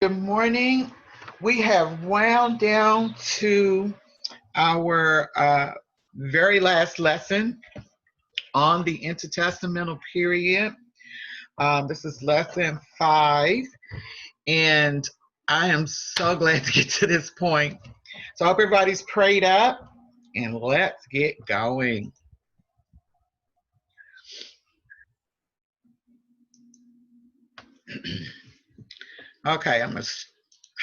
Good morning. We have wound down to our very last lesson on the intertestamental period. This is lesson 5, and I am so glad to get to this point. So I hope everybody's prayed up, and let's get going. Okay, I'm going to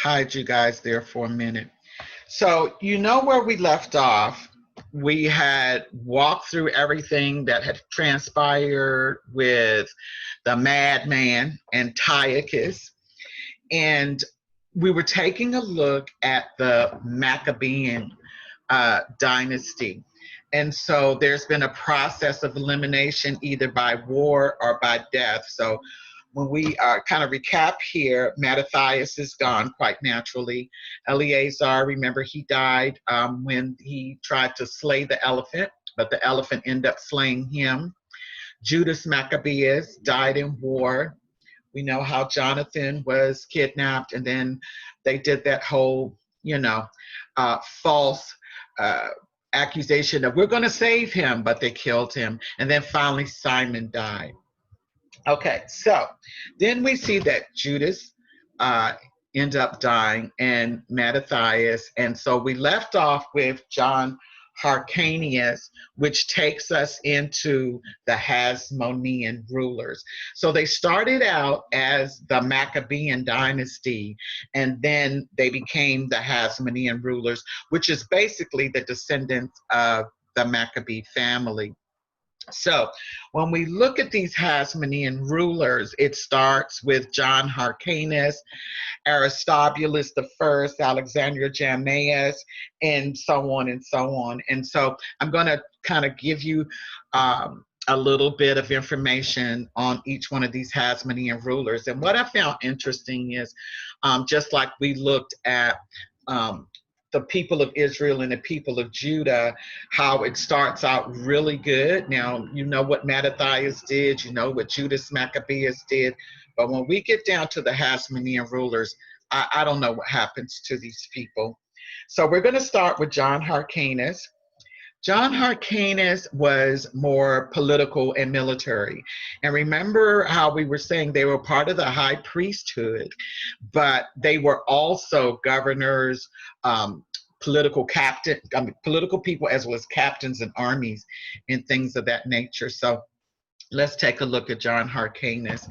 hide you guys there for a minute. So you know where we left off. We had walked through everything that had transpired with the madman Antiochus, and we were taking a look at the Maccabean dynasty. And so there's been a process of elimination either by war or by death. So when we kind of recap here, Mattathias is gone quite naturally. Eleazar, remember, he died when he tried to slay the elephant, but the elephant ended up slaying him. Judas Maccabeus died in war. We know how Jonathan was kidnapped, and then they did that whole, false accusation of we're going to save him, but they killed him. And then finally Simon died. Okay, so then we see that Judas end up dying and Mattathias. And so we left off with John Hyrcanus, which takes us into the Hasmonean rulers. So they started out as the Maccabean dynasty, and then they became the Hasmonean rulers, which is basically the descendants of the Maccabee family. So when we look at these Hasmonean rulers, it starts with John Hyrcanus, Aristobulus I, Alexander Jannaeus, and so on and so on. And so I'm going to kind of give you a little bit of information on each one of these Hasmonean rulers. And what I found interesting is just like we looked at the people of Israel and the people of Judah, how it starts out really good. Now, you know what Mattathias did, you know what Judas Maccabeus did, but when we get down to the Hasmonean rulers, I don't know what happens to these people. So we're going to start with John Hyrcanus. John Hyrcanus was more political and military. And remember how we were saying they were part of the high priesthood, but they were also governors, political people, as well as captains and armies and things of that nature. So let's take a look at John Hyrcanus.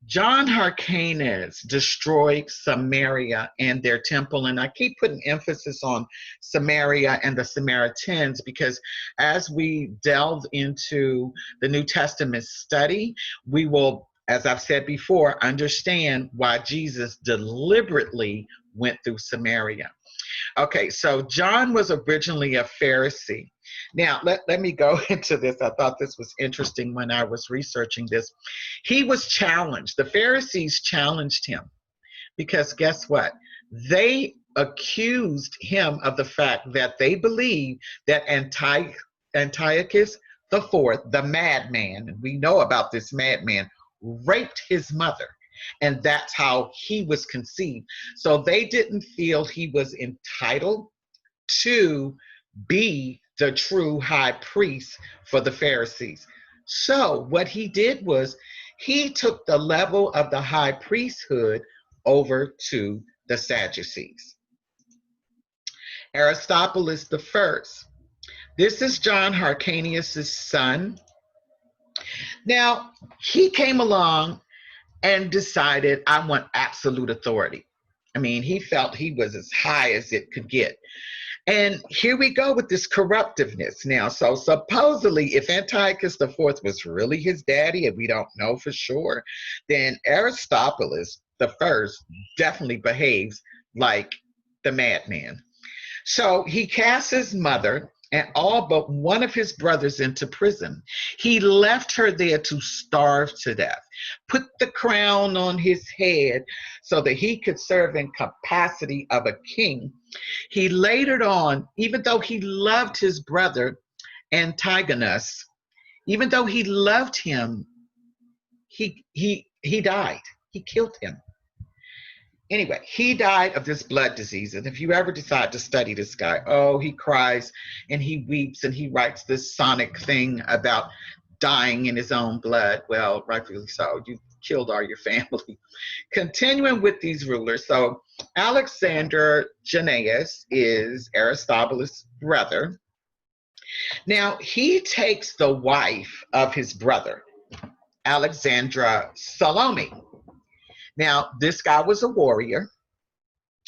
John Hyrcanus destroyed Samaria and their temple. And I keep putting emphasis on Samaria and the Samaritans because as we delve into the New Testament study, we will, as I've said before, understand why Jesus deliberately went through Samaria. Okay, so John was originally a Pharisee. Now, let me go into this. I thought this was interesting when I was researching this. He was challenged. The Pharisees challenged him because guess what? They accused him of the fact that they believed that Antiochus IV, the madman, and we know about this madman, raped his mother. And that's how he was conceived. So they didn't feel he was entitled to be the true high priest for the Pharisees. So what he did was he took the level of the high priesthood over to the Sadducees. Aristobulus I. This is John Hyrcanus' son. Now, he came along and decided, I want absolute authority. I mean, he felt he was as high as it could get. And here we go with this corruptiveness now. So supposedly, if Antiochus IV was really his daddy, and we don't know for sure, then Aristobulus I definitely behaves like the madman. So he casts his mother and all but one of his brothers into prison. He left her there to starve to death, put the crown on his head so that he could serve in capacity of a king. He later on, even though he loved his brother Antigonus, even though he loved him, he died. He killed him. Anyway, he died of this blood disease. And if you ever decide to study this guy, oh, he cries and he weeps and he writes this sonic thing about dying in his own blood. Well, rightfully so. You killed all your family. Continuing with these rulers. So Alexander Jannaeus is Aristobulus' brother. Now, he takes the wife of his brother, Alexandra Salome. Now, this guy was a warrior,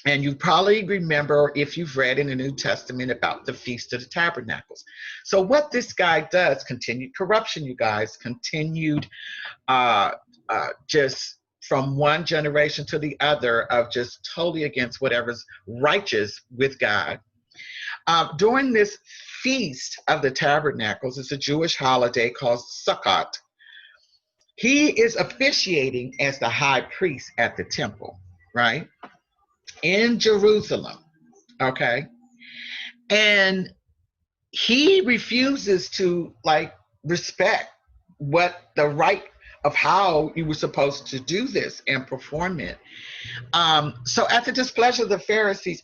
and you probably remember if you've read in the New Testament about the Feast of the Tabernacles. So what this guy does, continued corruption, you guys, continued just from one generation to the other of just totally against whatever's righteous with God. During this Feast of the Tabernacles, it's a Jewish holiday called Sukkot. He is officiating as the high priest at the temple, right? In Jerusalem, okay? And he refuses to respect what the right of how you were supposed to do this and perform it. So at the displeasure of the Pharisees,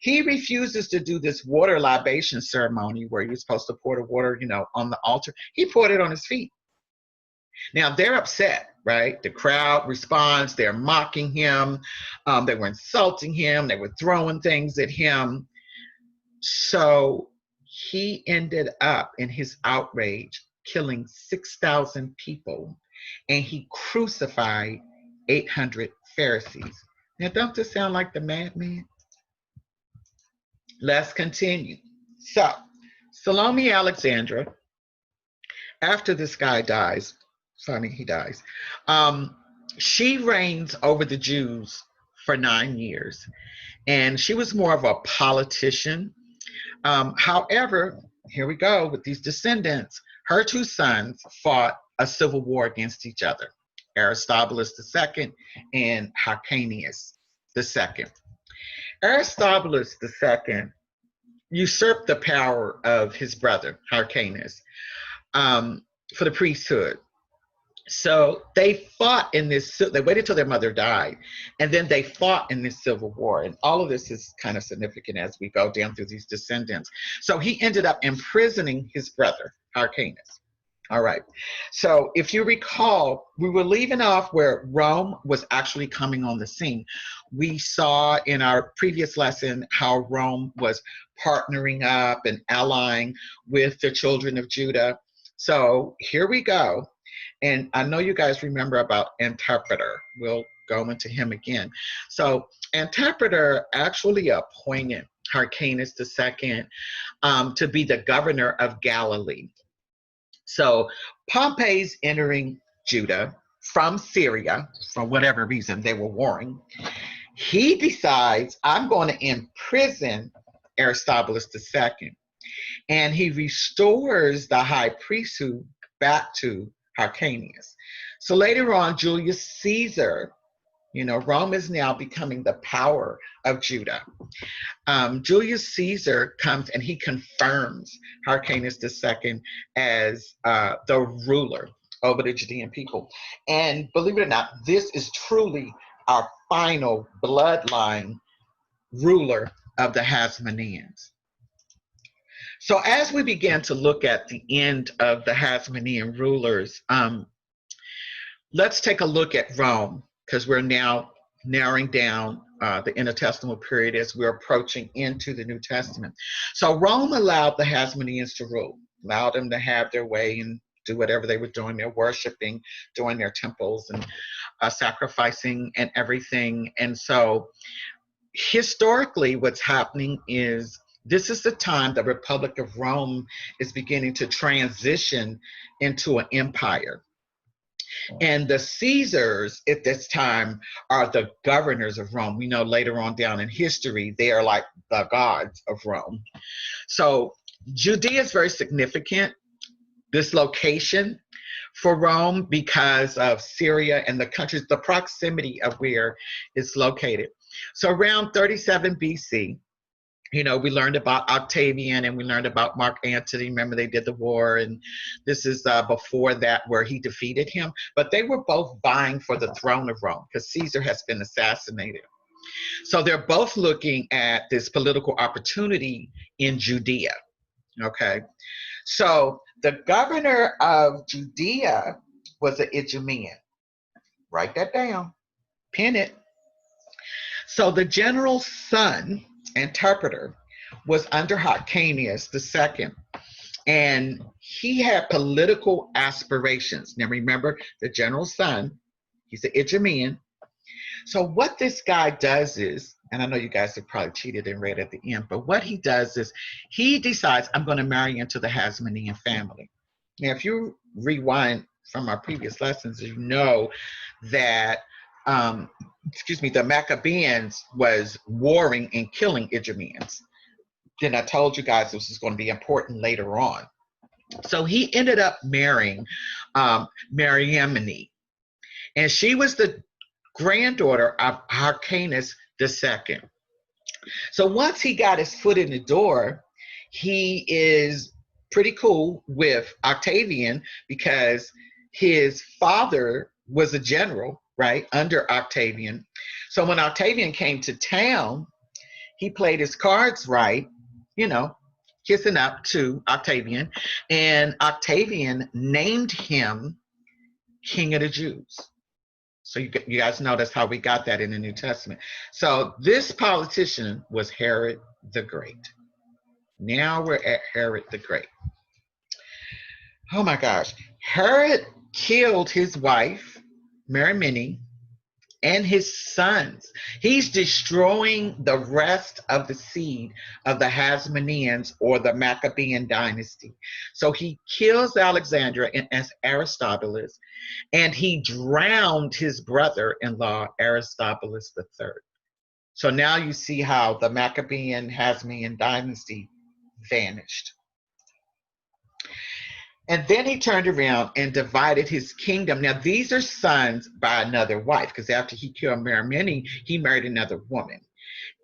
he refuses to do this water libation ceremony where you're supposed to pour the water, on the altar. He poured it on his feet. Now they're upset, right? The crowd responds. They're mocking him. They were insulting him. They were throwing things at him. So he ended up in his outrage killing 6,000 people, and he crucified 800 Pharisees. Now, don't this sound like the madman? Let's continue. So, Salome Alexandra, after this guy dies, he dies, she reigns over the Jews for 9 years, and she was more of a politician. However, here we go with these descendants. Her two sons fought a civil war against each other, Aristobulus II and Hyrcanus II. Aristobulus II usurped the power of his brother, Hyrcanus, for the priesthood. So they fought in this, they waited till their mother died, and then they fought in this civil war. And all of this is kind of significant as we go down through these descendants. So he ended up imprisoning his brother, Hyrcanus. All right. So if you recall, we were leaving off where Rome was actually coming on the scene. We saw in our previous lesson how Rome was partnering up and allying with the children of Judah. So here we go. And I know you guys remember about Antipater. We'll go into him again. So Antipater actually appointed Hyrcanus II to be the governor of Galilee. So Pompey's entering Judah from Syria, for whatever reason they were warring. He decides, I'm going to imprison Aristobulus II. And he restores the high priesthood back to Hyrcanus. So later on, Julius Caesar, Rome is now becoming the power of Judah. Julius Caesar comes and he confirms Hyrcanus II as the ruler over the Judean people. And believe it or not, this is truly our final bloodline ruler of the Hasmoneans. So as we begin to look at the end of the Hasmonean rulers, let's take a look at Rome, because we're now narrowing down the intertestamental period as we're approaching into the New Testament. So Rome allowed the Hasmoneans to rule, allowed them to have their way and do whatever they were doing. They're worshiping, doing their temples and sacrificing and everything. And so historically what's happening is this is the time the Republic of Rome is beginning to transition into an empire. And the Caesars at this time are the governors of Rome. We know later on down in history, they are like the gods of Rome. So Judea is very significant, this location for Rome, because of Syria and the countries, the proximity of where it's located. So around 37 BC, we learned about Octavian and we learned about Mark Antony. Remember, they did the war, and this is before that where he defeated him. But they were both vying for the throne of Rome because Caesar has been assassinated. So they're both looking at this political opportunity in Judea. Okay. So the governor of Judea was an Idumean. Write that down. Pin it. So the general's son, interpreter, was under Hyrcanus II, and he had political aspirations. Now remember, the general's son, he's an Idumean. So what this guy does is, and I know you guys have probably cheated and read at the end, but what he does is he decides, I'm going to marry into the Hasmonean family. Now, if you rewind from our previous lessons, you know that, the Maccabees was warring and killing Idumeans. Then I told you guys this was going to be important later on. So he ended up marrying Mariamne, and she was the granddaughter of Hyrcanus II. So once he got his foot in the door, he is pretty cool with Octavian because his father was a general, right, under Octavian. So when Octavian came to town, he played his cards right, kissing up to Octavian, and Octavian named him King of the Jews. So you guys know that's how we got that in the New Testament. So this politician was Herod the Great. Now we're at Herod the Great. Oh my gosh. Herod killed his wife, Mariamne, and his sons. He's destroying the rest of the seed of the Hasmoneans or the Maccabean dynasty. So he kills Alexander and Aristobulus, and he drowned his brother-in-law, Aristobulus III. So now you see how the Maccabean Hasmonean dynasty vanished. And then he turned around and divided his kingdom. Now, these are sons by another wife, because after he killed Mariamne, he married another woman.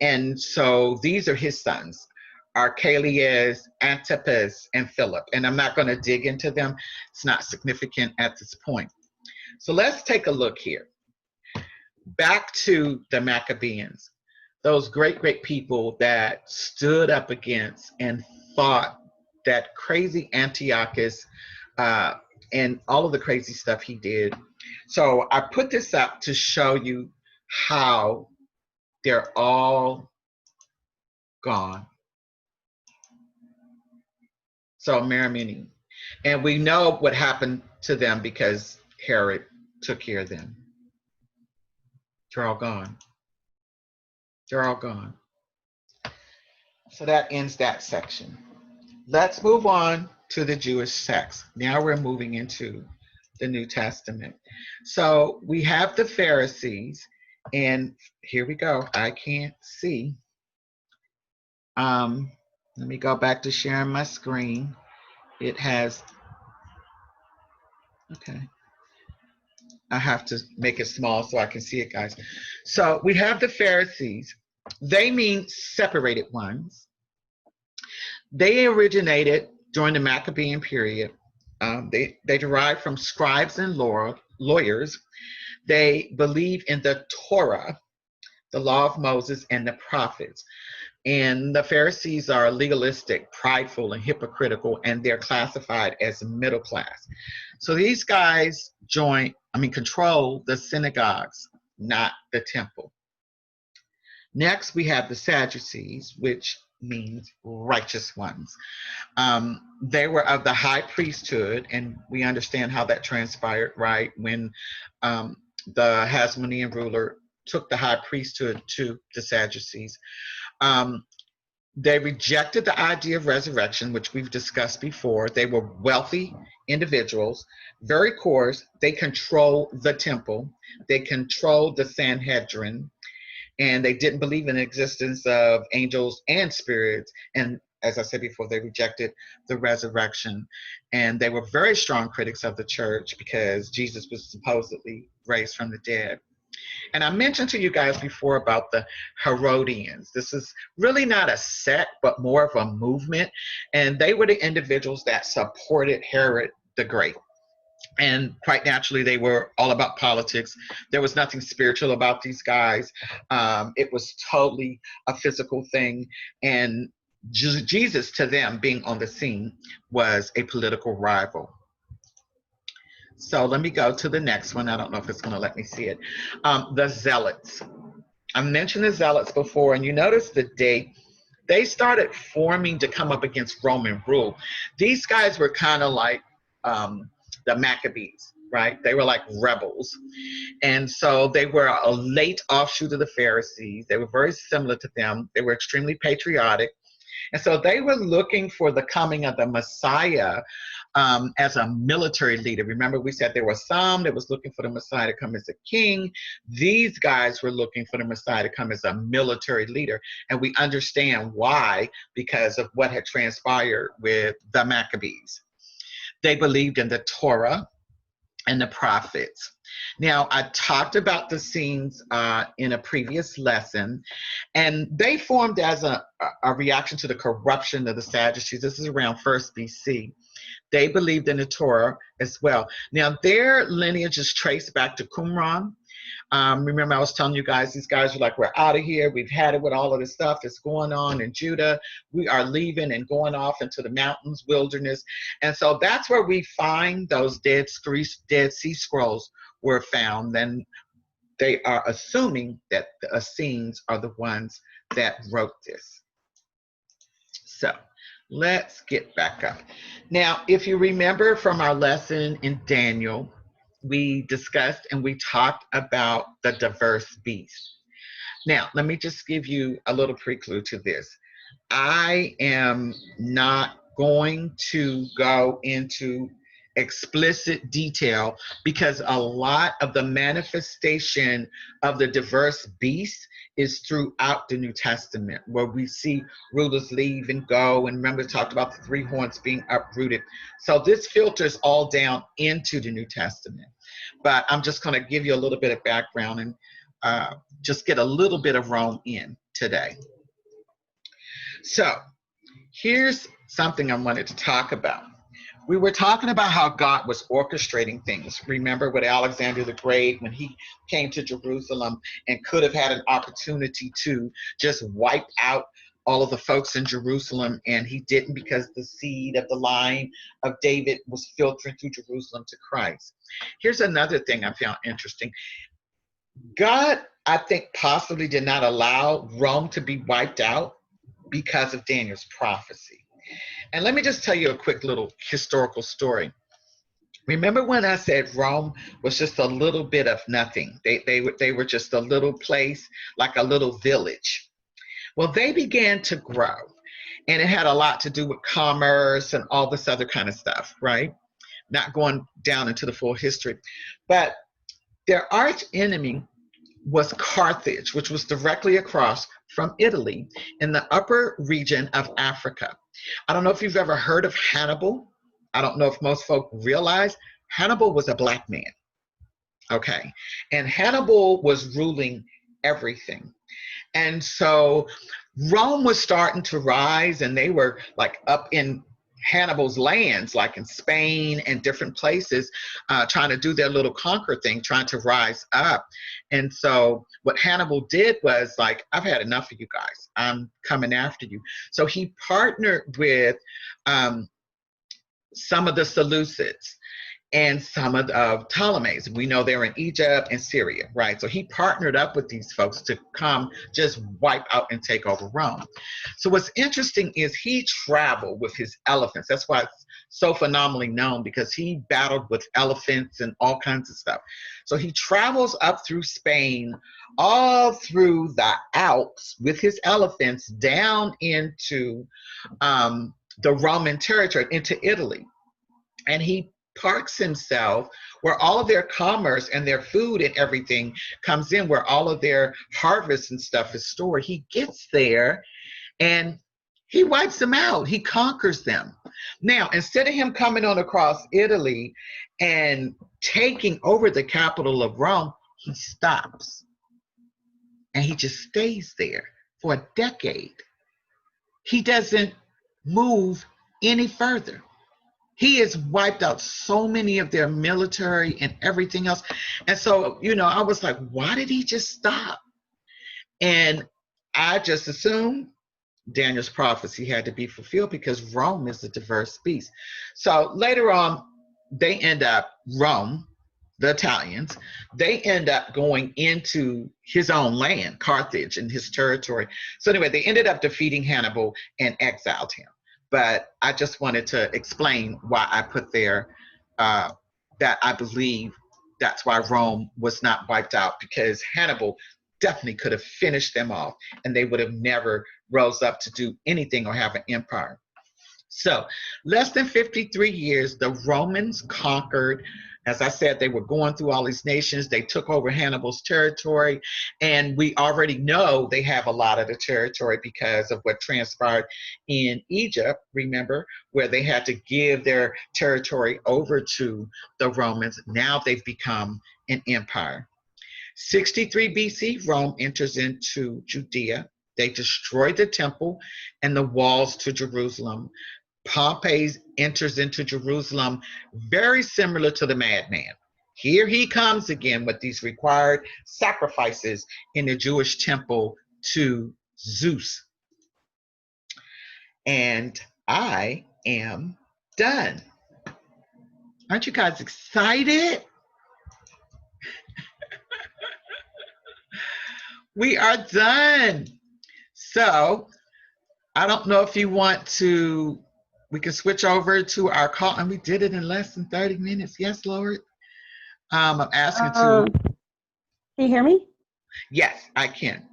And so these are his sons, Archelaus, Antipas, and Philip. And I'm not going to dig into them. It's not significant at this point. So let's take a look here. Back to the Maccabees, those great, great people that stood up against and fought that crazy Antiochus and all of the crazy stuff he did. So I put this up to show you how they're all gone. So Mariamne. And we know what happened to them because Herod took care of them. They're all gone. They're all gone. So that ends that section. Let's move on to the Jewish text. Now we're moving into the New Testament. So we have the Pharisees, and here we go. I can't see. Let me go back to sharing my screen. It has, okay. I have to make it small so I can see it, guys. So we have the Pharisees. They mean separated ones. They originated during the Maccabean period. They derived from scribes and lawyers. They believe in the Torah, the law of Moses, and the prophets. And the Pharisees are legalistic, prideful, and hypocritical, and they're classified as middle class. So these guys control the synagogues, not the temple. Next, we have the Sadducees, which means righteous ones. They were of the high priesthood, and we understand how that transpired, right? When the Hasmonean ruler took the high priesthood to the Sadducees. They rejected the idea of resurrection, which we've discussed before. They were wealthy individuals, very coarse. They controlled the temple. They controlled the Sanhedrin. And they didn't believe in the existence of angels and spirits. And as I said before, they rejected the resurrection. And they were very strong critics of the church because Jesus was supposedly raised from the dead. And I mentioned to you guys before about the Herodians. This is really not a sect, but more of a movement. And they were the individuals that supported Herod the Great. And quite naturally, they were all about politics. There was nothing spiritual about these guys. It was totally a physical thing. And Jesus, to them, being on the scene, was a political rival. So let me go to the next one. I don't know if it's going to let me see it. The Zealots. I mentioned the Zealots before, and you notice the date. They started forming to come up against Roman rule. These guys were kind of like the Maccabees, right? They were like rebels. And so they were a late offshoot of the Pharisees. They were very similar to them. They were extremely patriotic. And so they were looking for the coming of the Messiah as a military leader. Remember, we said there were some that was looking for the Messiah to come as a king. These guys were looking for the Messiah to come as a military leader. And we understand why, because of what had transpired with the Maccabees. They believed in the Torah and the prophets. Now, I talked about the scenes in a previous lesson, and they formed as a reaction to the corruption of the Sadducees. This is around 1st BC. They believed in the Torah as well. Now, their lineage is traced back to Qumran. Remember, I was telling you guys, these guys were like, we're out of here. We've had it with all of this stuff that's going on in Judah. We are leaving and going off into the mountains, wilderness. And so that's where we find those Dead Sea Scrolls were found. Then they are assuming that the Essenes are the ones that wrote this. So let's get back up. Now, if you remember from our lesson in Daniel, we discussed and we talked about the diverse beast. Now, let me just give you a little prelude to this. I am not going to go into explicit detail because a lot of the manifestation of the diverse beast is throughout the New Testament, where we see rulers leave and go. And remember, we talked about the 3 horns being uprooted. So this filters all down into the New Testament. But I'm just going to give you a little bit of background and just get a little bit of Rome in today. So here's something I wanted to talk about. We were talking about how God was orchestrating things. Remember with Alexander the Great, when he came to Jerusalem and could have had an opportunity to just wipe out all of the folks in Jerusalem, and he didn't because the seed of the line of David was filtering through Jerusalem to Christ. Here's another thing I found interesting. God, I think, possibly did not allow Rome to be wiped out because of Daniel's prophecy. And let me just tell you a quick little historical story. Remember when I said Rome was just a little bit of nothing? They were just a little place, like a little village. Well, they began to grow, and it had a lot to do with commerce and all this other kind of stuff, right? Not going down into the full history. But their arch enemy was Carthage, which was directly across from Italy in the upper region of Africa. I don't know if you've ever heard of Hannibal. I don't know if most folk realize Hannibal was a black man. Okay. And Hannibal was ruling everything. And so Rome was starting to rise, and they were like up in Hannibal's lands, like in Spain and different places, trying to do their little conquer thing, trying to rise up. And so what Hannibal did was like, I've had enough of you guys. I'm coming after you. So he partnered with some of the Seleucids and some of the Ptolemies. We know they're in Egypt and Syria, right? So he partnered up with these folks to come just wipe out and take over Rome. So what's interesting is he traveled with his elephants. That's why it's so phenomenally known, because he battled with elephants and all kinds of stuff. So he travels up through Spain, all through the Alps with his elephants down into the Roman territory, into Italy. And he parks himself where all of their commerce and their food and everything comes in, where all of their harvest and stuff is stored. He gets there and he wipes them out. He conquers them. Now, instead of him coming on across Italy and taking over the capital of Rome, he stops and he just stays there for a decade. He doesn't move any further. He has wiped out so many of their military and everything else. And so, I was like, why did he just stop? And I just assumed Daniel's prophecy had to be fulfilled because Rome is a diverse beast. So later on, they end up, Rome, the Italians, they end up going into his own land, Carthage, and his territory. So anyway, they ended up defeating Hannibal and exiled him. But I just wanted to explain why I put there that I believe that's why Rome was not wiped out, because Hannibal definitely could have finished them off and they would have never rose up to do anything or have an empire. So less than 53 years, the Romans conquered. As I said, they were going through all these nations. They took over Hannibal's territory. And we already know they have a lot of the territory because of what transpired in Egypt, remember, where they had to give their territory over to the Romans. Now they've become an empire. 63 BC, Rome enters into Judea. They destroyed the temple and the walls to Jerusalem. Pompey enters into Jerusalem, very similar to the madman. Here he comes again with these required sacrifices in the Jewish temple to Zeus. And I am done. Aren't you guys excited? We are done. So I don't know if you want to, we can switch over to our call, and we did it in less than 30 minutes. Yes, Lord. I'm asking to. Can you hear me? Yes, I can.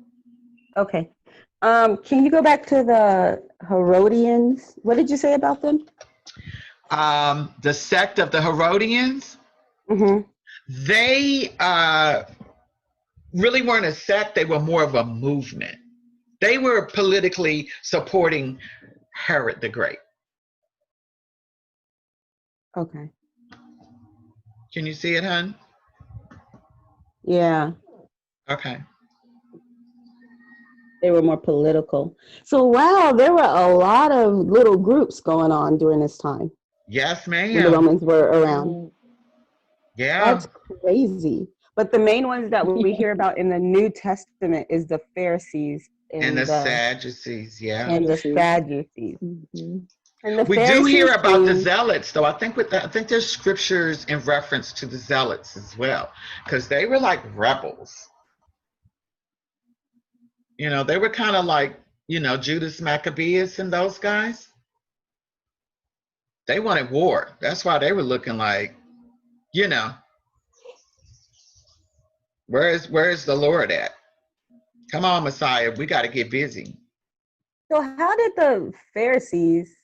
Okay. Can you go back to the Herodians? What did you say about them? The sect of the Herodians, Mm-hmm. they really weren't a sect. They were more of a movement. They were politically supporting Herod the Great. Okay. Can you see it, hon? Yeah. Okay. They were more political. So, wow, there were a lot of little groups going on during this time Yes, when the ma'am. Romans were around. Yeah. That's crazy. But the main ones that we hear about in the New Testament is the Pharisees And the Sadducees, yeah. and the Sadducees. Mm-hmm. And the We do hear about the Zealots, though. I think there's scriptures in reference to the Zealots as well, because they were like rebels. They were kind of like, Judas Maccabeus and those guys. They wanted war. That's why they were looking like, where is the Lord at? Come on, Messiah, we got to get busy. So how did the Pharisees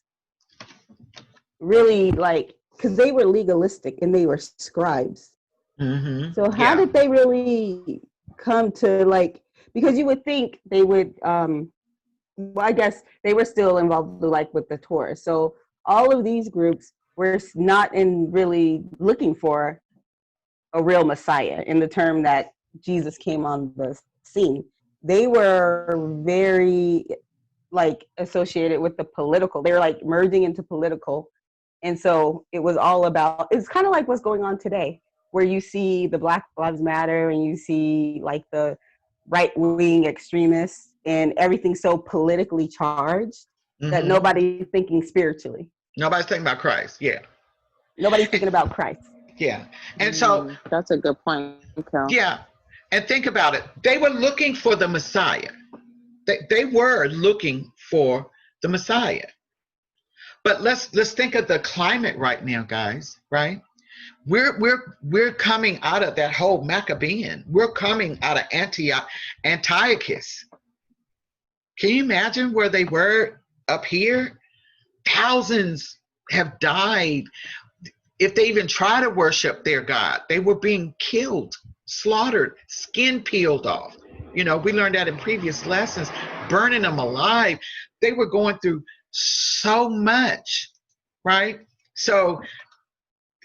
really because they were legalistic and they were scribes. Mm-hmm. So how did they really come to because you would think they would, well, I guess they were still involved with the Torah. So all of these groups were not really looking for a real Messiah in the term that Jesus came on the scene. They were very associated with the political. They were merging into political. And so it was all about, it's kind of like what's going on today, where you see the Black Lives Matter and you see the right-wing extremists and everything so politically charged that nobody's thinking spiritually. Nobody's thinking about Christ, yeah. Nobody's thinking about Christ. Yeah. And so that's a good point, Cal. Yeah. And think about it. They were looking for the Messiah. They were looking for the Messiah. But let's think of the climate right now, guys, right? We're coming out of that whole Maccabean. We're coming out of Antiochus. Can you imagine where they were up here? Thousands have died. If they even try to worship their God, they were being killed, slaughtered, skin peeled off. We learned that in previous lessons, burning them alive. They were going through so much, right? So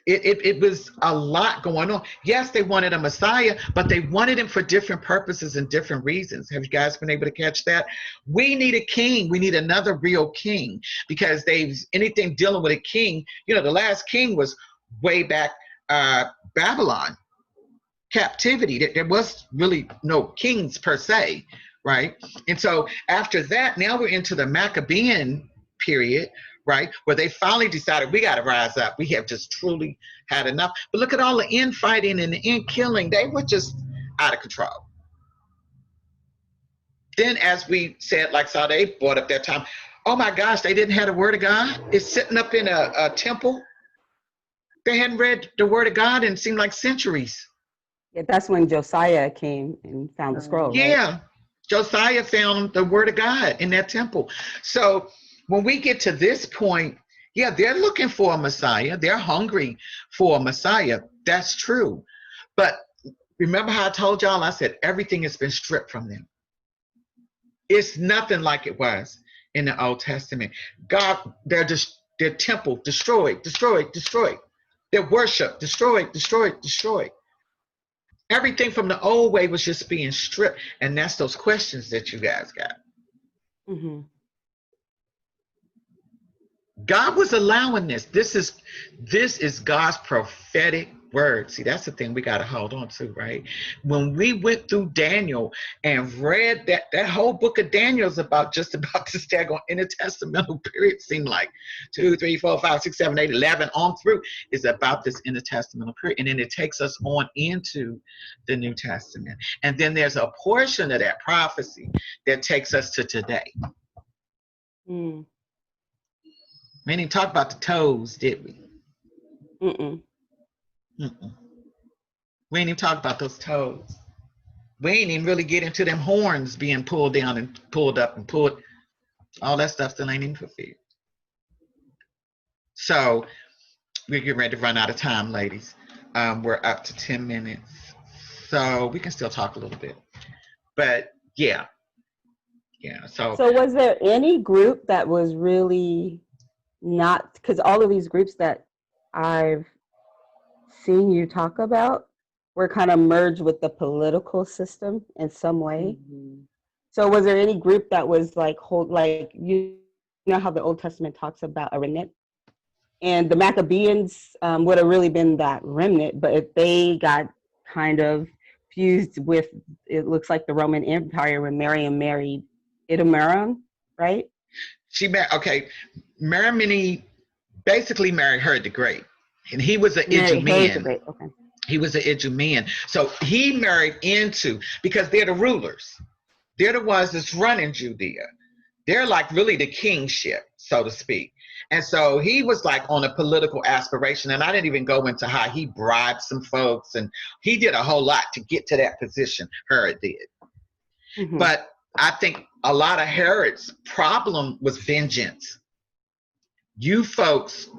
It was a lot going on. Yes, they wanted a Messiah, but they wanted him for different purposes and different reasons. Have you guys been able to catch that? We need a king. We need another real king, because anything dealing with a king, the last king was way back Babylon captivity. There was really no kings per se, right? And so after that, now we're into the Maccabean period, right, where they finally decided we got to rise up. We have just truly had enough. But look at all the infighting and the in-killing. They were just out of control. Then, as we said, like Sade brought up that time, oh my gosh, they didn't have the word of God. It's sitting up in a temple. They hadn't read the word of God in seemed like centuries. Yeah, that's when Josiah came and found the scroll, right? Yeah, Josiah found the word of God in that temple. So when we get to this point, yeah, they're looking for a Messiah. They're hungry for a Messiah. That's true. But remember how I told y'all, I said everything has been stripped from them. It's nothing like it was in the Old Testament. God, their temple destroyed. Their worship destroyed. Everything from the old way was just being stripped. And that's those questions that you guys got. Mm-hmm. God was allowing this. This is God's prophetic word. See, that's the thing we got to hold on to, right? When we went through Daniel and read that whole book of Daniel is about this daggone intertestamental period, seemed like 2, 3, 4, 5, 6, 7, 8, 11 on through is about this intertestamental period. And then it takes us on into the New Testament. And then there's a portion of that prophecy that takes us to today. Mm. We didn't even talk about the toes, did we? Mm-mm. Mm-mm. We ain't even talk about those toes. We ain't even really get into them horns being pulled down and pulled up and pulled. All that stuff still ain't even fulfilled. So we're getting ready to run out of time, ladies. We're up to 10 minutes. So we can still talk a little bit. But yeah. So was there any group that was really not, because all of these groups that I've seen you talk about were kind of merged with the political system in some way. Mm-hmm. So was there any group that was like you know how the Old Testament talks about a remnant? And the Maccabeans would have really been that remnant, but if they got kind of fused with, it looks like the Roman Empire when Miriam married Idamaron, right? Marimini basically married Herod the Great, and he was an Idumean. Okay. He was an Idumean. So he married into, because they're the rulers. They're the ones that's running Judea. They're like really the kingship, so to speak. And so he was like on a political aspiration. And I didn't even go into how he bribed some folks. And he did a whole lot to get to that position, Herod did. Mm-hmm. But I think a lot of Herod's problem was vengeance. You folks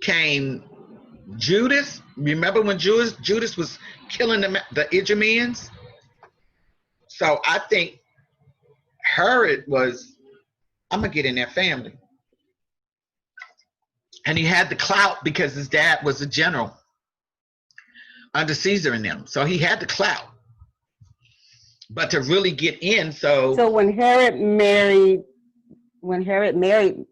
came, Judas, remember when Judas was killing the Idumeans? So I think Herod was, I'm going to get in their family. And he had the clout because his dad was a general under Caesar and them. So he had the clout. But to really get in, so when Herod married Merriman,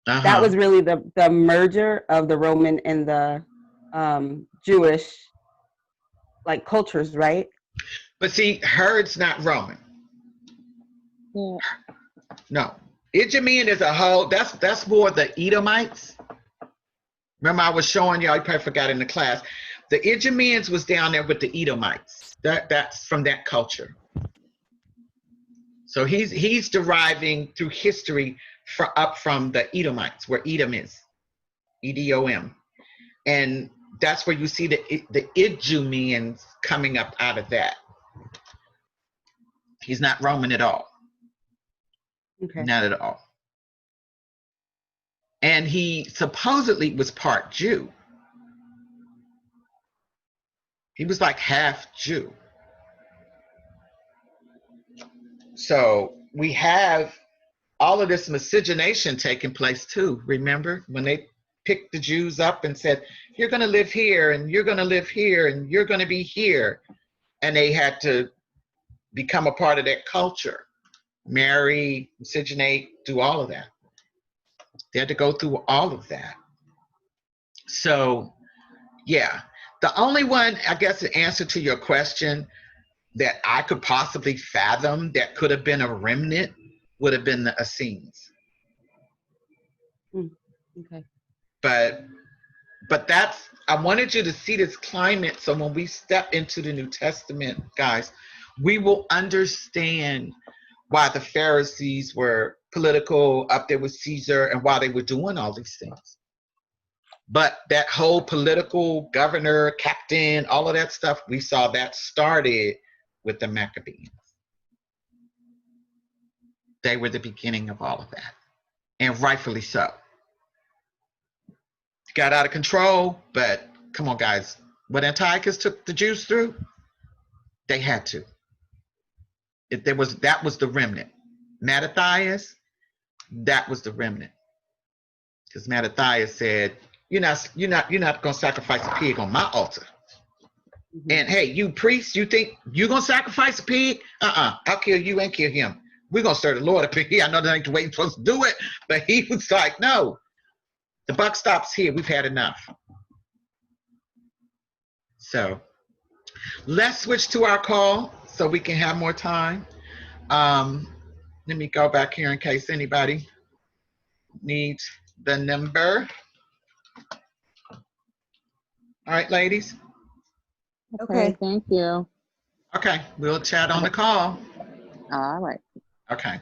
that was really the merger of the Roman and the Jewish like cultures, right? But see, Herod's not Roman. Yeah. No. Idumean is a whole, that's more the Edomites. Remember I was showing y'all, you probably forgot in the class. The Idumeans was down there with the Edomites. That's from that culture. So he's deriving through history up from the Edomites, where Edom is. Edom. And that's where you see the Idumeans coming up out of that. He's not Roman at all. Okay. Not at all. And he supposedly was part Jew. He was like half Jew. So we have all of this miscegenation taking place too. Remember when they picked the Jews up and said, you're going to live here, and you're going to live here, and you're going to be here. And they had to become a part of that culture, marry, miscegenate, do all of that. They had to go through all of that. So, yeah. The only one, I guess, the answer to your question that I could possibly fathom that could have been a remnant would have been the Essenes. Okay. But that's, I wanted you to see this climate, so when we step into the New Testament, guys, we will understand why the Pharisees were political, up there with Caesar, and why they were doing all these things. But that whole political governor, captain, all of that stuff, we saw that started with the Maccabees. They were the beginning of all of that, and rightfully so. Got out of control, but come on, guys. What Antiochus took the Jews through, they had to. That was the remnant. Mattathias, that was the remnant. Because Mattathias said, you're not gonna sacrifice a pig on my altar. Mm-hmm. And hey, you priests, you think you're gonna sacrifice a pig? I'll kill you and kill him. We're gonna serve the Lord up here. I know that ain't the way you're supposed to do it, but he was like, no, the buck stops here. We've had enough. So let's switch to our call so we can have more time. Let me go back here in case anybody needs the number. All right, ladies. Okay. Okay. Thank you. Okay, we'll chat on the call. All right. Okay.